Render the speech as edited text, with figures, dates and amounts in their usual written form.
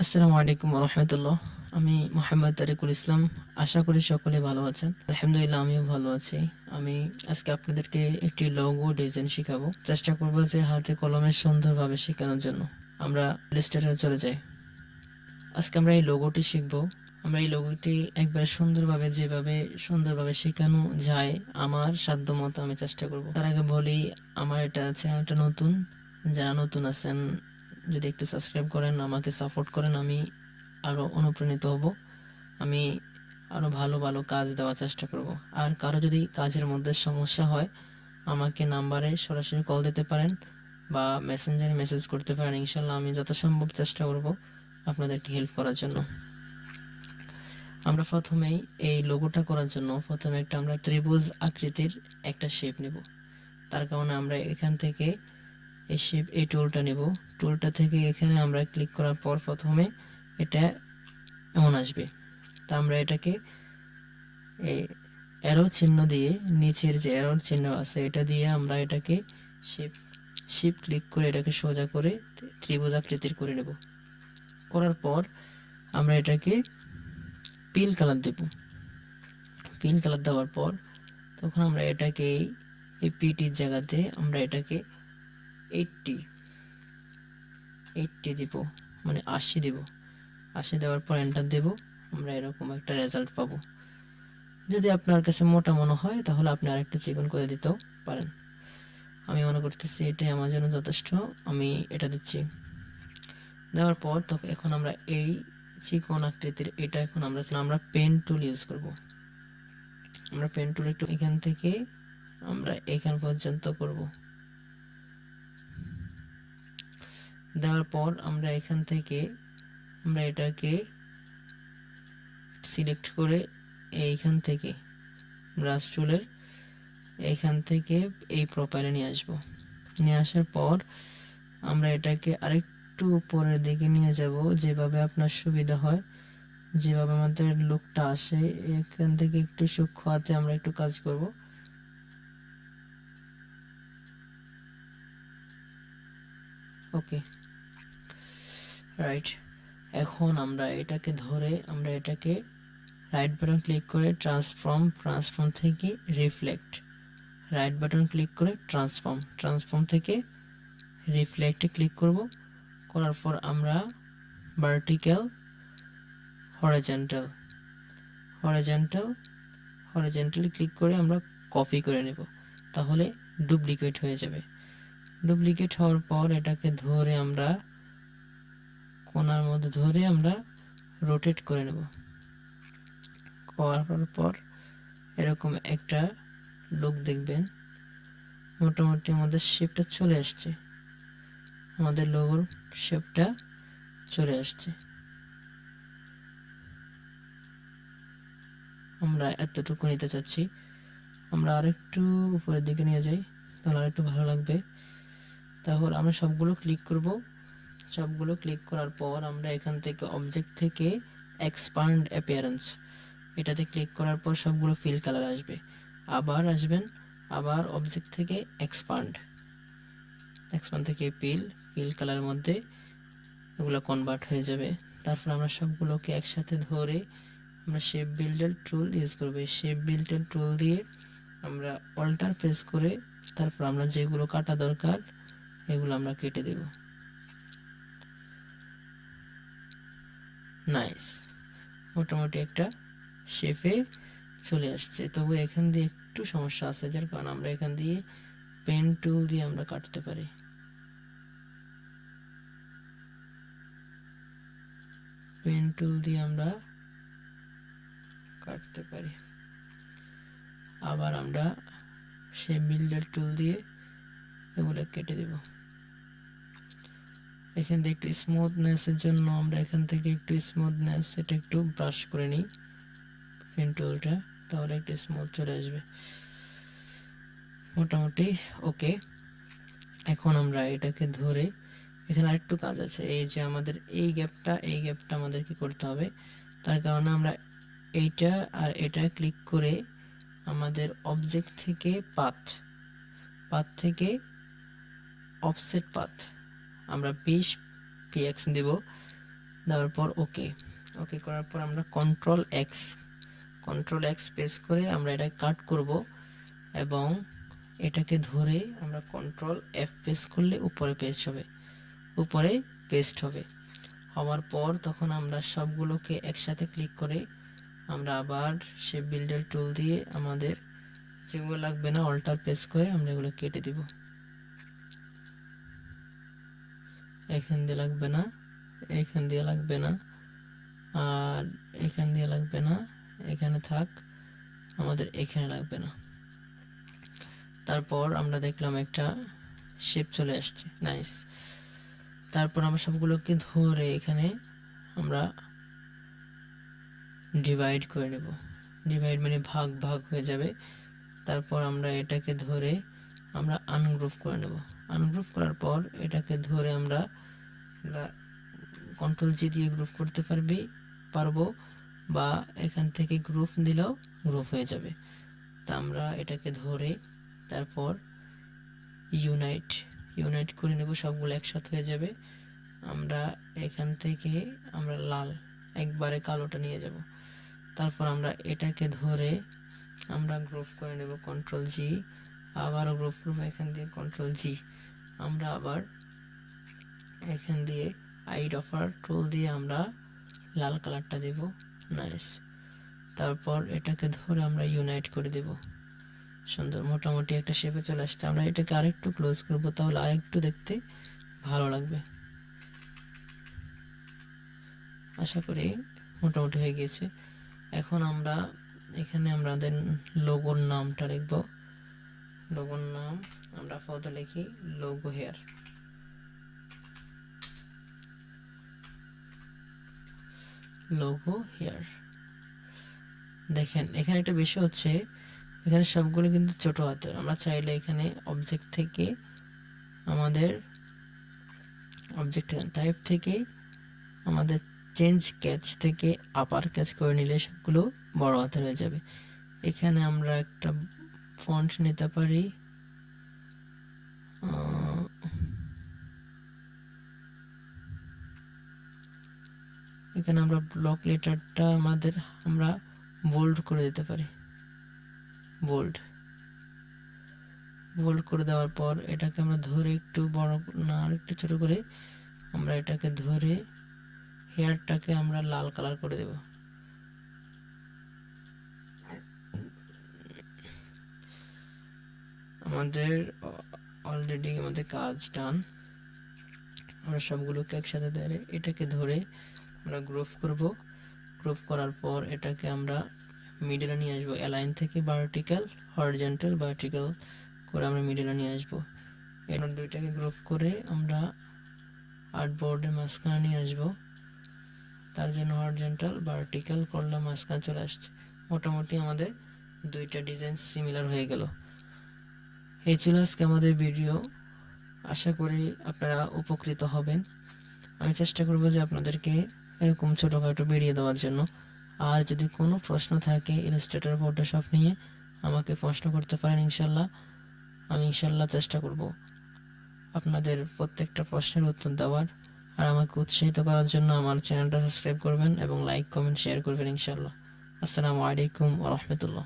আসসালামু আলাইকুম রহমতুল্লাহ। আমি মোহাম্মদ তারিকুল ইসলাম। আশা করি সকলে ভালো আছেন। আলহামদুলিল্লাহ, আমিও ভালো আছি। আমি আজকে আপনাদেরকে একটি লোগো ডিজাইন শেখাবো। চেষ্টা করবো যে হাতে কলমে সুন্দরভাবে শেখানোর জন্য। আমরা ইলাস্ট্রেটরে চলে যাই। আজকে আমরা এই লোগোটি শিখবো। আমরা এই লোগোটি একবারে সুন্দরভাবে যেভাবে সুন্দরভাবে শেখানো যায় আমার সাধ্য মতো আমি চেষ্টা করব। তার আগে বলি, আমার এটা চ্যানেলটা নতুন। যারা নতুন আছেন যদি একটু সাবস্ক্রাইব করেন, আমাকে সাপোর্ট করেন, আমি আরও অনুপ্রাণিত হব। আমি আরও ভালো ভালো কাজ দেওয়ার চেষ্টা করব। আর কারো যদি কাজের মধ্যে সমস্যা হয়, আমাকে নাম্বারে সরাসরি কল দিতে পারেন বা মেসেঞ্জারে মেসেজ করতে পারেন। ইনশাল্লাহ আমি যত সম্ভব চেষ্টা করব আপনাদেরকে হেল্প করার জন্য। আমরা প্রথমেই এই লোগোটা করার জন্য প্রথমে আমরা ত্রিভুজ আকৃতির একটা শেপ নেব। তার কারণে আমরা এখান থেকে এই শেপ এই টুলটা নেব। টুলটা থেকে এখানে আমরা ক্লিক করার পর প্রথমে এটা এমন আসবে। তা আমরা এটাকে এই অ্যারো চিহ্ন দিয়ে, নিচের যে অ্যারোর চিহ্ন আছে এটা দিয়ে আমরা এটাকে শেপ ক্লিক করে এটাকে সোজা করে ত্রিভুজ আকৃতির করে নেব। করার পর আমরা এটাকে পিল কালার দেব। পিল কালার দেওয়ার পর তখন আমরা এটাকে এই পিটির জায়গাতে আমরা এটাকে 80 দিব, মানে 80 দেব। 80 দেওয়ার পর এন্টার দেব। আমরা এরকম একটা রেজাল্ট পাবো। যদি আপনার কাছে মোটা মনে হয় তাহলে আপনি আরেকটু চিকন করে দিতেও পারেন। আমি মনে করতেছি এটাই আমার জন্য যথেষ্ট, আমি এটা দিচ্ছি। দেওয়ার পর তখন এখন আমরা এই চিকন আকৃতির এটা এখন আমরা পেন টুল ইউজ করব। আমরা পেন টুল একটু এখান থেকে আমরা এখান পর্যন্ত করব। দেওয়ার পর আমরা এখান থেকে আমরা এটাকে সিলেক্ট করে এইখান থেকে ব্রাশ টুলের এইখান থেকে এই প্রোফাইলে নিয়ে আসব। নিয়ে আসার পর আমরা এটাকে আরেকটু উপরের দিকে নিয়ে যাব, যেভাবে আপনার সুবিধা হয়, যেভাবে আমাদের লুকটা আসে। এখান থেকে একটু সূক্ষ্ম হাতে আমরা একটু কাজ করব। ওকে, রাইট। এখন আমরা এটাকে ধরে আমরা এটাকে রাইট বাটন ক্লিক করে ট্রান্সফর্ম থেকে রিফ্লেক্ট, রাইট বাটন ক্লিক করে ট্রান্সফর্ম থেকে রিফ্লেক্টে ক্লিক করব। করার পর আমরা ভার্টিক্যাল হরিজন্টাল ক্লিক করে আমরা কপি করে নেব। তাহলে ডুপ্লিকেট হয়ে যাবে। ডুপ্লিকেট হওয়ার পর এটাকে ধরে আমরা কোণার মধ্যে ধরে আমরা রোটেট করে নেব। করার পর এরকম একটা লুক দেখবেন। মোটামুটি আমাদের শেপটা চলে আসছে, আমাদের লোগোর শেপটা চলে আসছে। আমরা এতটুকু নিতে চাচ্ছি। আমরা আরেকটু উপরের দিকে নিয়ে যাই, তাহলে আরেকটু ভালো লাগবে। তাহলে আমরা সবগুলো ক্লিক করব। সবগুলো ক্লিক করার পর আমরা এখান থেকে অবজেক্ট থেকে এক্সপান্ড অ্যাপিয়ারেন্স এটাতে ক্লিক করার পর সবগুলো ফিল কালার আসবে। আবার আসবেন, আবার অবজেক্ট থেকে এক্সপান্ড থেকে পিল কালারের মধ্যে এগুলো কনভার্ট হয়ে যাবে। তারপর আমরা সবগুলোকে একসাথে ধরে আমরা শেপ বিল্ডার টুল ইউজ করব। শেপ বিল্ডার টুল দিয়ে আমরা অল্টার প্রেস করে তারপর আমরা যেগুলো কাটা দরকার এগুলো আমরা কেটে দেব। নাইস, মোটামুটি একটা শেপে চলে আসছে। তবু এখান দিয়ে একটু সমস্যা আছে, যার কারণ আমরা এখান দিয়ে পেন টুল দিয়ে আমরা কাটতে পারি। পেন টুল দিয়ে আমরা কাটতে পারি। আবার আমরা শেপ বিল্ডার টুল দিয়ে এগুলো কেটে দেব। এখান থেকে একটু স্মুথনেসের জন্য আমরা এখান থেকে একটু স্মুথনেস এটা একটু ব্রাশ করে নিই পেন টুলটা, তাহলে একটু স্মুথ চলে আসবে। মোটামুটি ওকে। এখন আমরা এটাকে ধরে এখানে আরেকটু কাজ আছে। এই যে আমাদের এই গ্যাপটা আমাদের কি করতে হবে, তার কারণে আমরা এইটা আর এটা ক্লিক করে আমাদের অবজেক্ট থেকে পাথ থেকে অফসেট পাথ আমরা 20 px দেব। দেওয়ার পর ওকে ওকে করার পর আমরা কন্ট্রোল এক্স প্রেস করে আমরা এটা কাট করব এবং এটাকে ধরে আমরা কন্ট্রোল এফ প্রেস করলে উপরে পেস্ট হবে। হওয়ার পর তখন আমরা সবগুলোকে একসাথে ক্লিক করে আমরা আবার সে বিল্ডার টুল দিয়ে আমাদের যেগুলো লাগবে না অল্টার প্রেস করে আমরা এগুলো কেটে দিব। এখান দিয়ে লাগবে না, এখান দিয়ে লাগবে না, আর এখান দিয়ে লাগবে না, এখানে থাক, আমাদের এখানে লাগবে না। তারপর আমরা দেখলাম একটা শেপ চলে আসছে, নাইস। তারপর আমরা সবগুলোকে ধরে এখানে আমরা ডিভাইড করে নেব। ডিভাইড মানে ভাগ ভাগ হয়ে যাবে। তারপর আমরা এটাকে ধরে আমরা আনগ্রুপ করে নেব। আনগ্রুপ করার পর এটাকে ধরে আমরা কন্ট্রোল জি দিয়ে গ্রুপ করতে পারবো বা এখান থেকে গ্রুপ দিলেও গ্রুপ হয়ে যাবে। তা আমরা এটাকে ধরে তারপর ইউনাইট করে নেব, সবগুলো একসাথে হয়ে যাবে। আমরা এখান থেকে আমরা লাল একবারে কালোটা নিয়ে যাব। তারপর আমরা এটাকে ধরে আমরা গ্রুপ করে নেব, কন্ট্রোল জি, আবারও গ্রুপ এখান দিয়ে কন্ট্রোল জি, আমরা আবার এখান দিয়ে আইডেন্টিফায়ার টুল দিয়ে আমরা লাল কালারটা দেব, নাইস। তারপর এটাকে ধরে আমরা ইউনাইট করে দেব, সুন্দর মোটামুটি একটা শেপে চলে আসছে। আমরা এটাকে আরেকটু ক্লোজ করব, তাহলে আরেকটু দেখতে ভালো লাগবে। আশা করি মোটামুটি হয়ে গেছে। এখন আমরা এখানে আমাদের লোগোর নামটা লিখব। লোগোর নাম আমরা আপাতত লিখি লোগো হেয়ার। দেখেন এখানে একটা বিষয় হচ্ছে, এখানে সবগুলো কিন্তু ছোট হাতের। আমরা চাইলে এখানে অবজেক্ট থেকে আমাদের টাইপ থেকে আমাদের চেঞ্জ ক্যাচ থেকে আপার ক্যাচ করে নিলে সবগুলো বড় হাতের হয়ে যাবে। এখানে আমরা একটা ফন্ট নিতে পারি, এখানে আমরা ব্লক লেটারটা আমরা বোল্ড করে দিতে পারি। বোল্ড করে দেওয়ার পর এটাকে আমরা ধরে একটু বড় না আর একটু ছোট করে আমরা এটাকে ধরে হেয়ারটাকে আমরা লাল কালার করে দেব। আমাদের অলরেডি আমাদের কাজ ডান। আমরা সবগুলোকে একসাথে ধরে এটাকে ধরে আমরা গ্রুপ করার পর এটাকে আমরা মিডলে নিয়ে আসবো। অ্যালাইন থেকে ভার্টিক্যাল, হরিজন্টাল, ভার্টিক্যাল করে আমরা মিডলে নিয়ে আসবো। এবার দুইটাকে গ্রুপ করে আমরা আর্টবোর্ডের মাঝখানে নিয়ে আসবো। তার জন্য হরিজন্টাল ভার্টিক্যাল করলে মাঝখানে চলে আসছে। মোটামুটি আমাদের দুইটা ডিজাইন সিমিলার হয়ে গেল। এই ছিল আজকে আমাদের ভিডিও। আশা করি আপনারা উপকৃত হবেন। আমি চেষ্টা করব যে আপনাদেরকে এরকম ছোটোখাটো ভিডিও দেওয়ার জন্য। আর যদি কোনো প্রশ্ন থাকে ইলাস্ট্রেটর, ফটোশপ নিয়ে আমাকে প্রশ্ন করতে পারেন। আমি ইনশাল্লাহ চেষ্টা করব আপনাদের প্রত্যেকটা প্রশ্নের উত্তর দেওয়ার। আর আমাকে উৎসাহিত করার জন্য আমার চ্যানেলটা সাবস্ক্রাইব করবেন এবং লাইক, কমেন্ট, শেয়ার করবেন ইনশাল্লাহ। আসসালামু আলাইকুম ওয়া রাহমাতুল্লাহ।